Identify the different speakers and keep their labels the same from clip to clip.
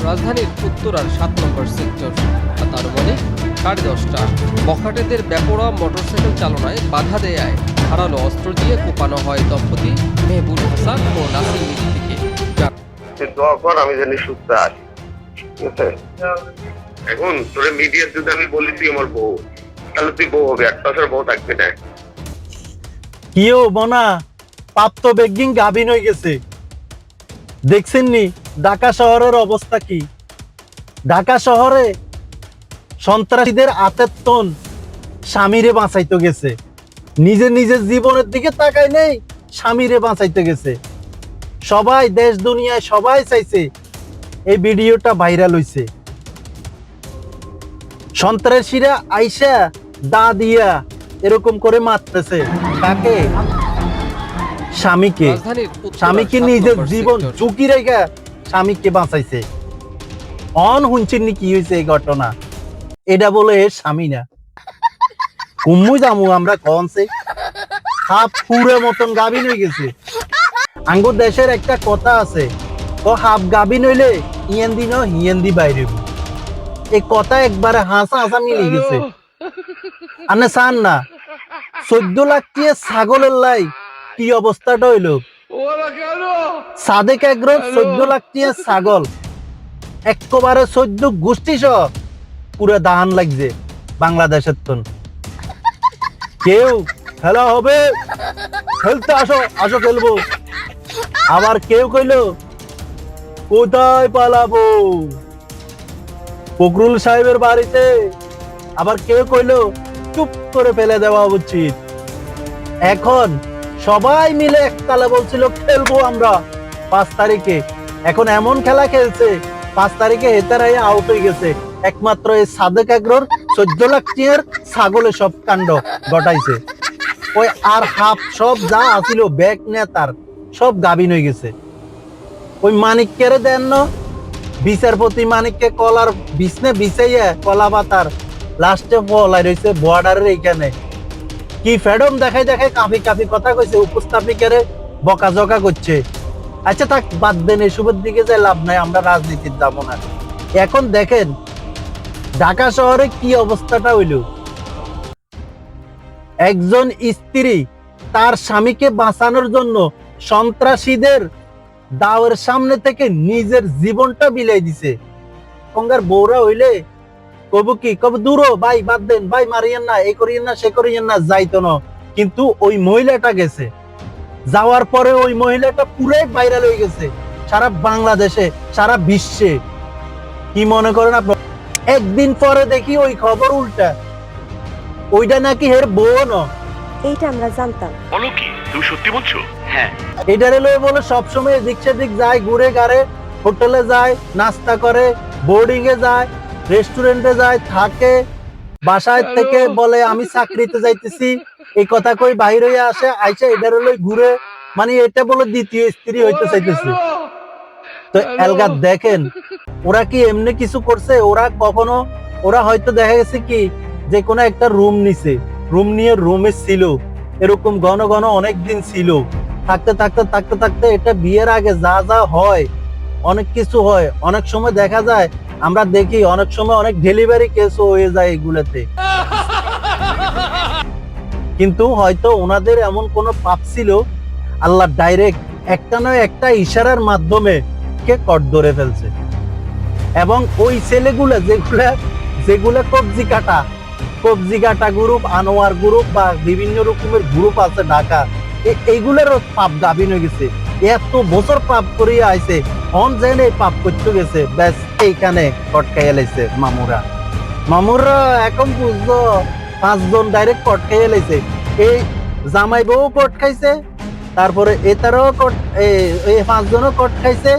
Speaker 1: রাজধানীর উত্তরার ৭ নম্বর সেক্টর, তার মানে 10:30টা। বখাটেদের বেপরোয়া মোটরসাইকেল চালনায় বাধা দেয়ায় ধারালো অস্ত্র দিয়ে কোপানো হয় দম্পতি মেহবুল হাসান ও নাসির মিথিকে।
Speaker 2: দোয়া কর আমি জানি সুস্থ আছি, ঠিক আছে? এখন তোর মিডিয়ার যদি আমি বলি তুই আমার বউ, তাহলে তুই বউ হবে, একটা বছর বউ থাকবে না।
Speaker 3: কিও বনা পাপ তো বেগিং গাভিন হয়ে গেছে। দেখছেন নি ঢাকা শহরের অবস্থা কি? ঢাকা শহরে সন্ত্রাসীদের আতেতন স্বামীরে বাঁচাইতে গেছে, নিজের জীবনের দিকে তাকায় নেই, স্বামীরে বাঁচাইতে গেছে। সবাই দেশ দুনিয়ায় সবাই চাইছে এই ভিডিওটা ভাইরাল হইছে। সন্ত্রাসীরা আইসা দা দিয়া এরকম করে মারতেছে কাকে? স্বামীকে। স্বামীকে নিজের জীবন ঝুঁকি রেখে স্বামীকে বাঁচাইছে। অন হুঁচিনি কি হয়েছে এই ঘটনা? এটা বলে এর স্বামী না, কুম্মু জামু আমরা কনছে হাফ পুরো মতন গাভিন হয়ে গেছে। আঙ্গুর দেশের একটা কথা আছে, তো হাফ গাভিন হইলে ইয়েন্দি ন হিয়েন্দি বাইরে। এই কথা একবারে হাসা হাসা মিলে গেছে। আনে চান না 14 লাখ দিয়ে ছাগলের লাই কি অবস্থাটা হইল? সাদেক এগ্রো 14 লাখ দিয়ে ছাগল একবারে 14 গোষ্ঠী সহ পুরো দাহান লাগছে বাংলাদেশের তন। কেউ খেলা হবে, খেলতে আসো আসো খেলবো। আবার কেউ কইলো কোথায় পালাবো, ফখরুল সাহেবের বাড়িতে। আবার কেউ কইলো চুপ করে ফেলে দেওয়া উচিত। এখন সবাই মিলে একতালে বলছিল খেলবো আমরা 5 তারিখে। এখন এমন খেলা খেলছে 5 তারিখে হেতারাই আউট হয়ে গেছে একমাত্র এই সাদেক এগ্রোর 14 লাখ টিয়ার ছাগলে সব কাণ্ড ঘটাইছে। ওই আর হাফ সব যা আছিল ব্যাগ নেতার সব গাভিন হয়ে গেছে। ওই মানিককে দেন না, বিচারপতি মানিককে কলার বিছনে বিছাইয়া কলা পাতার লাস্টে বলাই রয়েছে বর্ডারের এইখানে কি ফ্যাডম দেখাই দেখাই কাফি কাফি কথা কইছে, উপস্থাপিকারে বকাঝকা করছে। আচ্ছা থাক বাদ দেন, এসবের দিকে যে লাভ নাই, আমরা রাজনীতির যাবো না। এখন দেখেন ঢাকা শহরে কি অবস্থাটা হইল। একজন স্ত্রী তার স্বামীকে বাঁচানোর জন্য সন্ত্রাসীদের দাওয়ের সামনে থেকে নিজের জীবনটা বিলাই দিছে। কঙ্গার বউরা হইলে কব কি কব দূর ভাই বাদ দেন, ভাই মারিয়েন না, এই করিয়েন না সে করিয়েন না, যাইতো না। কিন্তু ওই মহিলাটা গেছে, যাওয়ার পরে ওই মহিলাটা পুরাই ভাইরাল হয়ে গেছে সারা বাংলাদেশে সারা বিশ্বে। কি মনে করেন আপনার? একদিন পরে দেখি ওই খবর উল্টা, ওইটা নাকি হের বউ না।
Speaker 4: এইটা আমরা জানতাম।
Speaker 5: বলো কি তুমি সত্যি বলছো? হ্যাঁ,
Speaker 3: এটা রেলে বলে সবসময় এদিক সেদিক যায়, ঘুরে গাড়ে, হোটেলে যায়, নাস্তা করে, বোর্ডিং এ যায়, রেস্টুরেন্টে যায়, থাকে। বাসায় থেকে বলে আমি চাকরিতে যাইতেছি, এই কথা কই বাহির হয়ে আসে, আইসা এটা রেলে ঘুরে, মানে এটা বলে দ্বিতীয় স্ত্রী হইতে চাইতেছে। তো এলগা দেখেন ওরা কি এমনি কিছু করছে? ওরা কখনো ওরা হয়তো দেখা গেছে কি যে কোনো একটা রুম নিছে, রুম নিয়ে রুমে ছিল, এরকম ঘন ঘন অনেক দিন ছিল। থাকতে থাকতে থাকতে থাকতে এটা বিয়ের আগে যা যা হয় অনেক কিছু হয়। অনেক সময় দেখা যায়, আমরা দেখি অনেক সময় অনেক ডেলিভারি কেসও হয়ে যায় এগুলোতে। কিন্তু হয়তো ওনাদের এমন কোনো পাপ ছিল, আল্লাহ ডাইরেক্ট একটা নয় একটা ইশারার মাধ্যমে কে কট ধরে ফেলছে। এবং ওই ছেলেগুলা যেগুলা কবজি কাটা গ্রুপ, আনোয়ার গ্রুপ বা বিভিন্ন রকমের গ্রুপ আছে ঢাকা, এইগুলোরও পাপ গাভিন হয়ে গেছে। এত বছর পাপ করিয়া আইছে, অন যেন এই পাপ করতে গেছে, ব্যাস এইখানে কট খাইয়া লাইছে মামুরা। এখন বুঝলো 5 জন ডাইরেক্ট কট খাইয়া লাইছে। এই জামাই বউ কট খাইছে, তারপরে এটারও কট, এই 5 জনও কট খাইছে।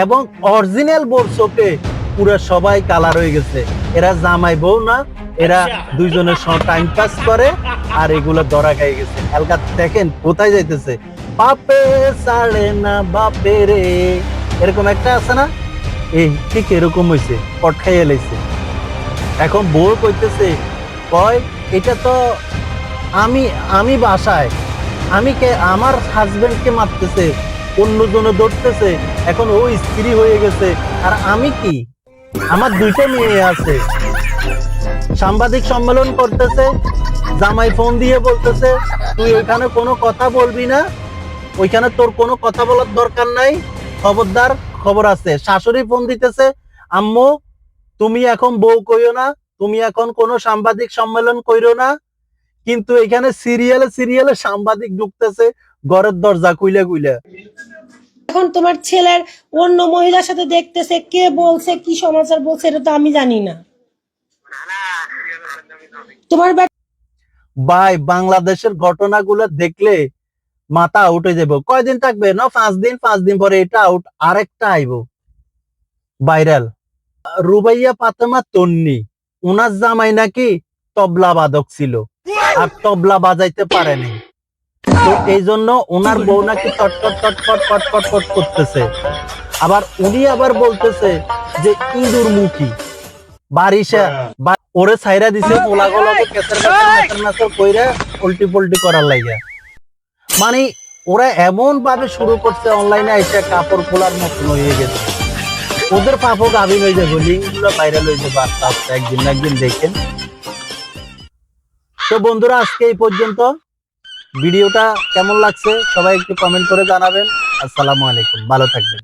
Speaker 3: এবং অরিজিনাল বোর চোখে পুরো সবাই কালার হয়ে গেছে। এরা জামাই বউ না, এরা দুইজনের সঙ্গে টাইম পাস করে আর এগুলো ধরা খাই গেছে। এলকা দেখেন কোথায় যাইতেছে, বাপে ছাড়ে না বাপে রে, এরকম একটা আছে না, এই ঠিক এরকম হয়েছে, কট খাইয়ে লাইছে। এখন বউ কইতেছে, কয় এটা তো আমি বাসায়, আমি কে আমার হাজবেন্ডকে মারতেছে, অন্যজনে ধরতেছে, এখন ও স্ত্রী হয়ে গেছে, আর আমি কি? আমার 2টা মেয়ে আছে। সাংবাদিক সম্মেলন করতেছে, জামাই ফোন দিয়ে বলতেছে তুই ওইখানে কোনো কথা বলবি না, ওইখানে তোর কোনো কথা বলার দরকার নাই, খবরদার, খবর আছে। শাশুড়ি ফোন দিতেছে, আম্মু তুমি এখন বউ কইও না, তুমি এখন কোনো সাংবাদিক সম্মেলন কইরো না। কিন্তু এখানে সিরিয়ালে সিরিয়ালে সাংবাদিক ঢুকতেছে ঘরের দরজা খুইলা খুইলা।
Speaker 6: এখন তোমার ছেলের অন্য মহিলার সাথে দেখতেছে, কে বলছে, কি সমাচার বলছে, এটা তো আমি জানি না। তোমার
Speaker 3: ভাই, বাংলাদেশের ঘটনাগুলো দেখলে মাথা উঠে যাবো। কয়দিন থাকবে না? 5 দিন, 5 দিন পরে এটা আউট, আরেকটা আইবো ভাইরাল। রুবাইয়া ফাতেমা তন্নি, উনার জামাই নাকি তবলা বাদক ছিল, আর তবলা বাজাইতে পারেনি, তো এই জন্য ওনার বউ নাকি টটপট টটপট পটপট পট করতেছে। আবার উনি আবার বলতেছে যে ইঁদুর মুখী বারিশা ওরে ছাইরা দিছে, পোলাগুলোকে কেসের মেসের কইরা উল্টি পল্টি করার লাগা। মানে ওরা এমন ভাবে শুরু করছে, অনলাইনে এসে কাপড় খোলার মতন হয়ে গেছে। ওদের পাপও গাভীর হয়ে যাবে, লিঙ্ক গুলো ভাইরাল হয়ে যাবে আস্তে আস্তে, একদিন না একদিন দেখেন। তো বন্ধুরা, আজকে এই পর্যন্ত। ভিডিওটা কেমন লাগছে সবাই একটু কমেন্ট করে জানাবেন। আসসালামু আলাইকুম, ভালো থাকবেন।